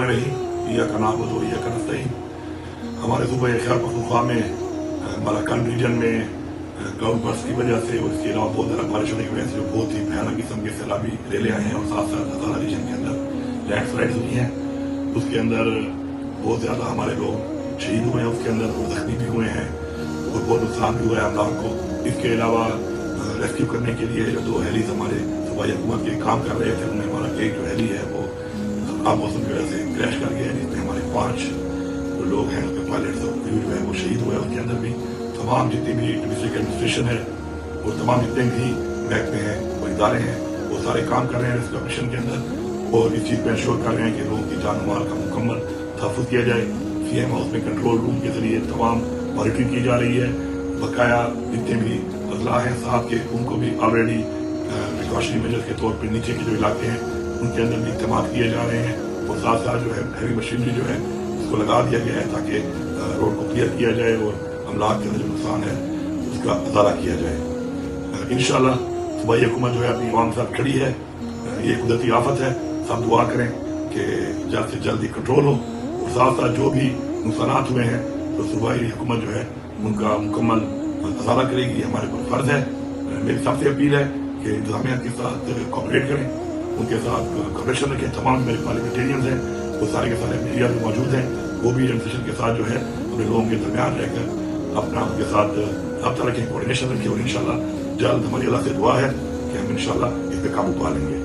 रहीम इय्याका नअबुदु व इय्याका नस्तईन। हमारे सूबे खैबर पख्तूनख्वा में मलाकन रीजन में क्लाउड बर्स्ट की वजह से और इसके अलावा बहुत ज़्यादा बारिश होने की वजह से बहुत ही भयानक किस्म के सैलाबी रेले आए हैं और साथ साथ हज़ारा रीजन के अंदर लैंडस्लाइड्स हुई हैं। उसके अंदर बहुत ज़्यादा हमारे लोग शहीद हुए हैं, उसके अंदर जख्मी भी हुए हैं और बहुत नुकसान भी हुआ है अमलाक को। इसके अलावा रेस्क्यू करने के लिए जो 2 हेलीज हमारे सूबाई हुकूमत के काम कर रहे थे, उनमें हमारा एक जो हेली है वो खराब मौसम की वजह से क्रैश कर गया, जिसमें हमारे 5 जो लोग हैं उसके पायलट्स और क्रू जो है वो शहीद हुए। उसके अंदर भी तमाम जितनी भी डिस्ट्रिक्ट एडमिनिस्ट्रेशन है और तमाम जितने भी महकमे हैं वो इदारे हैं वो सारे काम कर रहे हैं रेस्क्यू ऑपरेशन के अंदर और इस चीज़ पर इंश्योर कर रहे हैं कि लोगों की जान माल का मुकम्मल तहफ़्फ़ुज़ किया जाए। CM हाउस में कंट्रोल रूम के जरिए तमाम मॉनिटरिंग की जा रही है। बकाया जितने भी अजला हैं साथ के उनको भी ऑलरेडी प्रिकॉशनरी मेजर्स के तौर पर नीचे के जो इलाके हैं उनके अंदर भी इस्तेमाल किए जा रहे हैं और साथ साथ जो है हैवी मशीनरी जो है उसको लगा दिया गया है ताकि रोड को क्लियर किया जाए और अमलाक के अंदर जो नुकसान है उसका अजाला किया जाए। इंशाअल्लाह सूबाई हुकूमत जो है अपनी आवाम के साथ खड़ी है। ये कुदरती आफत है, सब दुआ करें कि जल्द से जल्द ही कंट्रोल हो और साथ साथ जो भी नुकसान हुए हैं तो सूबाई हुकूमत जो है उनका मुकम्मल अजाला करेगी। हमारे पर फर्ज है। मेरी सबसे अपील है कि इंतजामिया के साथ कोऑपरेट करें, उनके साथ कोऑपरेशन रखें। तमाम मेरे पार्लियामेंटेरियंस हैं वो सारे के सारे मीडिया में मौजूद हैं, वो भी एडमिनिस्ट्रेशन के साथ जो है अपने लोगों के दरमियान रहकर अपना उनके साथ रब्ता रखें, कोऑर्डिनेशन रखें और इंशाल्लाह जल्द हमारी अल्लाह से दुआ है कि हम इंशाल्लाह इस पर काबू पा लेंगे।